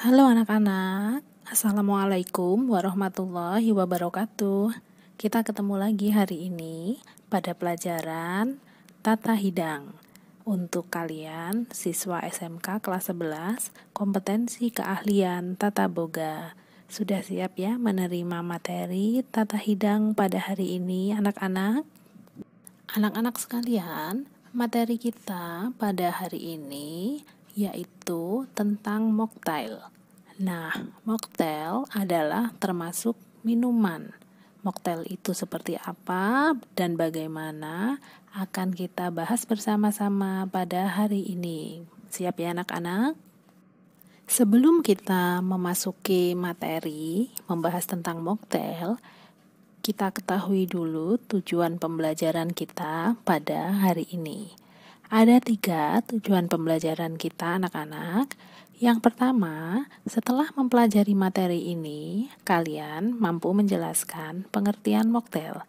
Halo anak-anak, Assalamualaikum warahmatullahi wabarakatuh. Kita ketemu lagi hari ini pada pelajaran Tata Hidang. Untuk kalian, siswa SMK kelas 11, kompetensi keahlian Tata Boga. Sudah siap ya menerima materi Tata Hidang pada hari ini anak-anak? Anak-anak sekalian, materi kita pada hari ini yaitu tentang mocktail. Nah, mocktail adalah termasuk minuman. Mocktail itu seperti apa dan bagaimana akan kita bahas bersama-sama pada hari ini. Siap ya anak-anak? Sebelum kita memasuki materi membahas tentang mocktail, kita ketahui dulu tujuan pembelajaran kita pada hari ini. Ada 3 tujuan pembelajaran kita anak-anak. Yang pertama, setelah mempelajari materi ini, kalian mampu menjelaskan pengertian mocktail.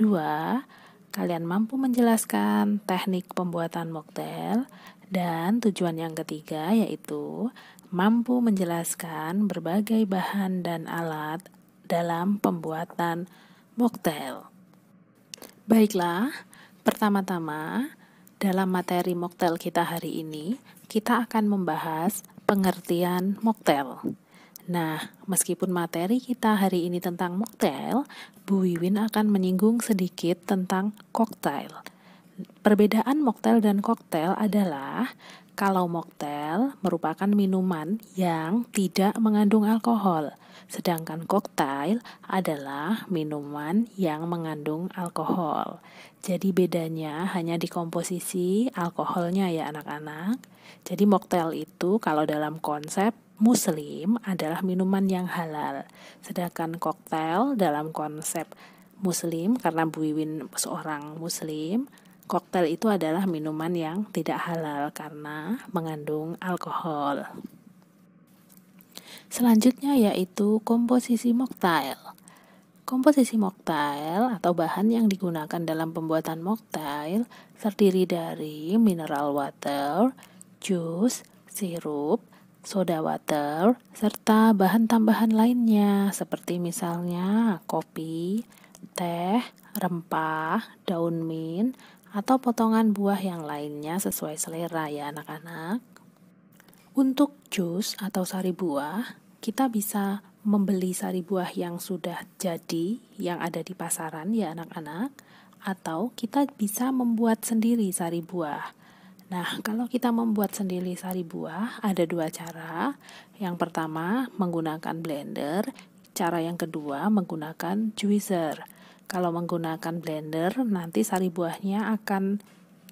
2, kalian mampu menjelaskan teknik pembuatan mocktail. Dan tujuan yang ketiga yaitu mampu menjelaskan berbagai bahan dan alat dalam pembuatan mocktail. Baiklah, pertama-tama dalam materi mocktail kita hari ini, kita akan membahas pengertian mocktail. Nah, meskipun materi kita hari ini tentang mocktail, Bu Wiwin akan menyinggung sedikit tentang cocktail. Perbedaan mocktail dan koktail adalah kalau mocktail merupakan minuman yang tidak mengandung alkohol, sedangkan koktail adalah minuman yang mengandung alkohol. Jadi bedanya hanya di komposisi alkoholnya ya anak-anak. Jadi mocktail itu kalau dalam konsep Muslim adalah minuman yang halal, sedangkan koktail dalam konsep Muslim karena Bu Wiwin seorang Muslim, koktail itu adalah minuman yang tidak halal karena mengandung alkohol. Selanjutnya yaitu komposisi mocktail. Komposisi mocktail atau bahan yang digunakan dalam pembuatan mocktail terdiri dari mineral water, jus, sirup, soda water, serta bahan tambahan lainnya seperti misalnya kopi, teh, rempah, daun mint, atau potongan buah yang lainnya sesuai selera ya anak-anak. Untuk jus atau sari buah, kita bisa membeli sari buah yang sudah jadi yang ada di pasaran ya anak-anak, atau kita bisa membuat sendiri sari buah. Nah, kalau kita membuat sendiri sari buah, ada 2 cara. Yang pertama, menggunakan blender. Cara yang kedua, menggunakan juicer. Kalau menggunakan blender, nanti sari buahnya akan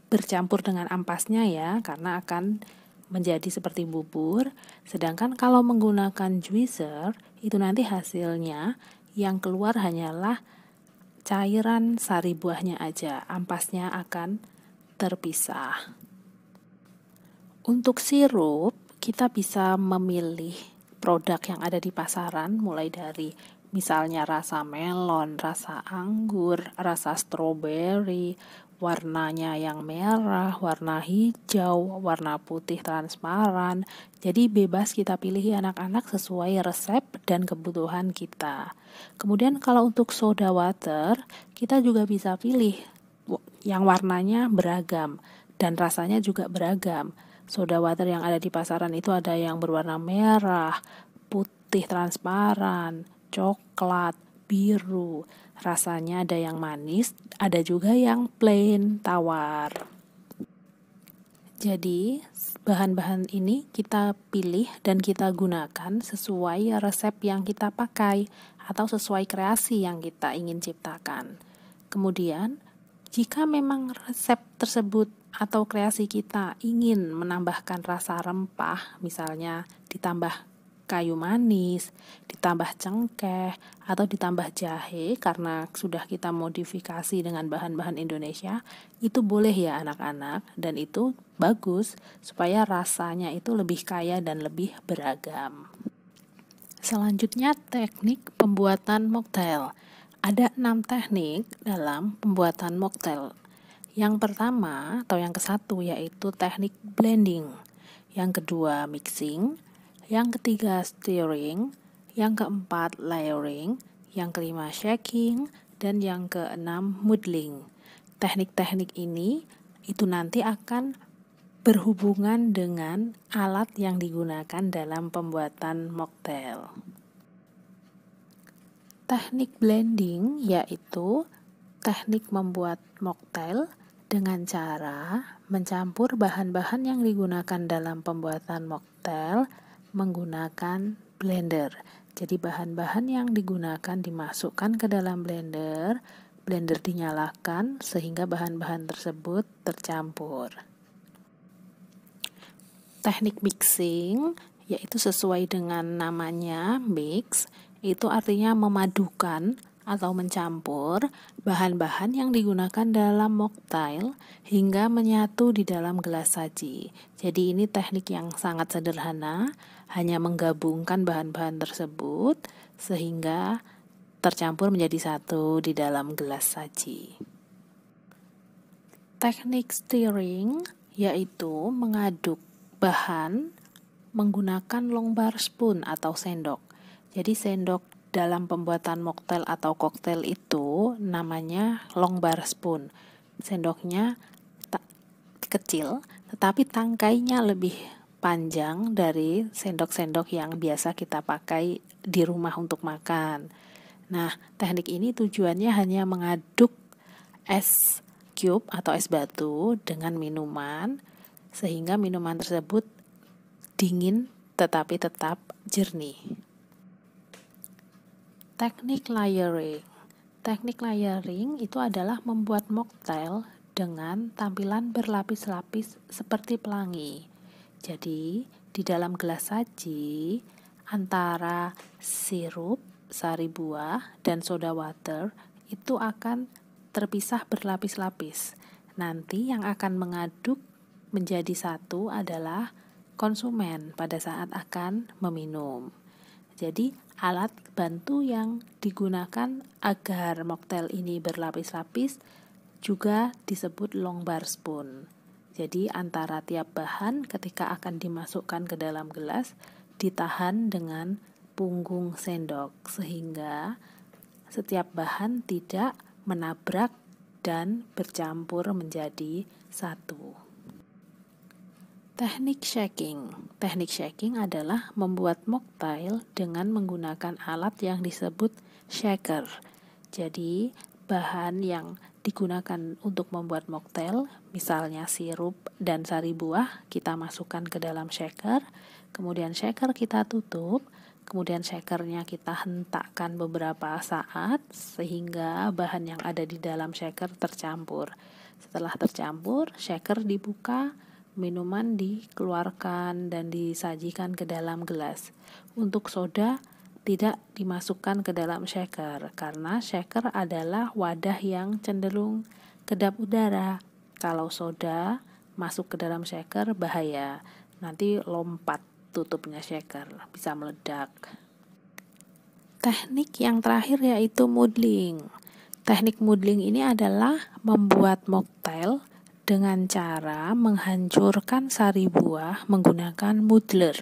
bercampur dengan ampasnya ya, karena akan menjadi seperti bubur. Sedangkan kalau menggunakan juicer, itu nanti hasilnya yang keluar hanyalah cairan sari buahnya aja, ampasnya akan terpisah. Untuk sirup, kita bisa memilih produk yang ada di pasaran, mulai dari misalnya rasa melon, rasa anggur, rasa stroberi, warnanya yang merah, warna hijau, warna putih transparan. Jadi bebas kita pilih ya anak-anak sesuai resep dan kebutuhan kita. Kemudian kalau untuk soda water, kita juga bisa pilih yang warnanya beragam dan rasanya juga beragam. Soda water yang ada di pasaran itu ada yang berwarna merah, putih transparan, coklat, biru. Rasanya ada yang manis, ada juga yang plain, tawar. Jadi, bahan-bahan ini kita pilih dan kita gunakan sesuai resep yang kita pakai atau sesuai kreasi yang kita ingin ciptakan. Kemudian, jika memang resep tersebut atau kreasi kita ingin menambahkan rasa rempah, misalnya ditambah kayu manis, ditambah cengkeh, atau ditambah jahe karena sudah kita modifikasi dengan bahan-bahan Indonesia, itu boleh ya anak-anak, dan itu bagus supaya rasanya itu lebih kaya dan lebih beragam. Selanjutnya teknik pembuatan mocktail. Ada 6 teknik dalam pembuatan mocktail. Yang pertama atau yang ke-1 yaitu teknik blending. Yang kedua mixing. yang ketiga stirring, yang keempat layering, yang kelima shaking, dan yang keenam muddling. Teknik-teknik ini itu nanti akan berhubungan dengan alat yang digunakan dalam pembuatan mocktail. Teknik blending yaitu teknik membuat mocktail dengan cara mencampur bahan-bahan yang digunakan dalam pembuatan mocktail menggunakan blender. Jadi bahan-bahan yang digunakan dimasukkan ke dalam blender, blender dinyalakan sehingga bahan-bahan tersebut tercampur. Teknik mixing yaitu sesuai dengan namanya mix, itu artinya memadukan atau mencampur bahan-bahan yang digunakan dalam mocktail hingga menyatu di dalam gelas saji. Jadi ini teknik yang sangat sederhana, hanya menggabungkan bahan-bahan tersebut sehingga tercampur menjadi satu di dalam gelas saji. Teknik stirring yaitu mengaduk bahan menggunakan long bar spoon atau sendok. Jadi sendok dalam pembuatan mocktail atau koktail itu namanya long bar spoon. Sendoknya kecil, tetapi tangkainya lebih panjang dari sendok-sendok yang biasa kita pakai di rumah untuk makan. Nah, teknik ini tujuannya hanya mengaduk es cube atau es batu dengan minuman, sehingga minuman tersebut dingin tetapi tetap jernih. Teknik layering. Teknik layering itu adalah membuat mocktail dengan tampilan berlapis-lapis seperti pelangi. Jadi, di dalam gelas saji antara sirup, sari buah, dan soda water itu akan terpisah berlapis-lapis. Nanti yang akan mengaduk menjadi satu adalah konsumen pada saat akan meminum. Jadi alat bantu yang digunakan agar mocktail ini berlapis-lapis juga disebut long bar spoon. Jadi antara tiap bahan ketika akan dimasukkan ke dalam gelas ditahan dengan punggung sendok sehingga setiap bahan tidak menabrak dan bercampur menjadi satu. Teknik shaking. Teknik shaking adalah membuat mocktail dengan menggunakan alat yang disebut shaker. Jadi, bahan yang digunakan untuk membuat mocktail, misalnya sirup dan sari buah, kita masukkan ke dalam shaker, kemudian shaker kita tutup, kemudian shakernya kita hentakkan beberapa saat sehingga bahan yang ada di dalam shaker tercampur. Setelah tercampur, shaker dibuka, minuman dikeluarkan dan disajikan ke dalam gelas. Untuk soda tidak dimasukkan ke dalam shaker karena shaker adalah wadah yang cenderung kedap udara. Kalau soda masuk ke dalam shaker bahaya, nanti lompat tutupnya shaker, bisa meledak. Teknik yang terakhir yaitu muddling. Teknik muddling ini adalah membuat mocktail dengan cara menghancurkan sari buah menggunakan muddler.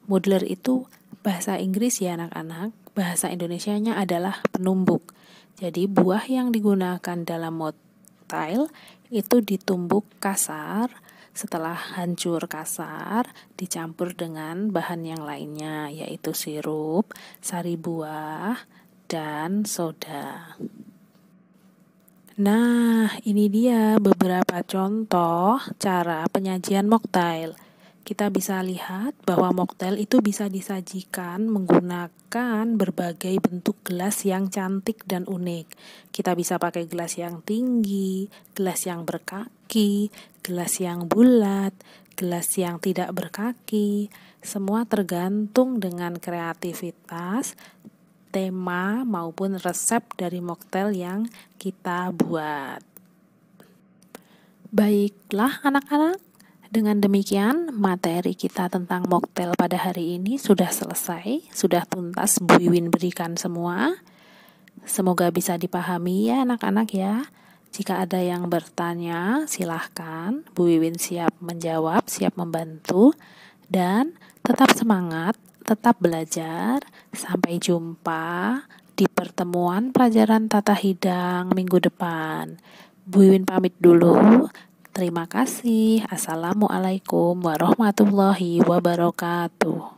Muddler itu bahasa Inggris ya anak-anak, bahasa Indonesianya adalah penumbuk. Jadi buah yang digunakan dalam mocktail itu ditumbuk kasar, setelah hancur kasar dicampur dengan bahan yang lainnya yaitu sirup, sari buah, dan soda. Nah, ini dia beberapa contoh cara penyajian mocktail. Kita bisa lihat bahwa mocktail itu bisa disajikan menggunakan berbagai bentuk gelas yang cantik dan unik. Kita bisa pakai gelas yang tinggi, gelas yang berkaki, gelas yang bulat, gelas yang tidak berkaki. Semua tergantung dengan kreativitas, tema maupun resep dari mocktail yang kita buat. Baiklah anak-anak, dengan demikian materi kita tentang mocktail pada hari ini sudah selesai, sudah tuntas Bu Iwin berikan semua. Semoga bisa dipahami ya anak-anak ya. Jika ada yang bertanya silahkan, Bu Iwin siap menjawab, siap membantu. Dan tetap semangat, tetap belajar. Sampai jumpa di pertemuan pelajaran Tata Hidang minggu depan. Bu Iwin pamit dulu. Terima kasih. Assalamualaikum warahmatullahi wabarakatuh.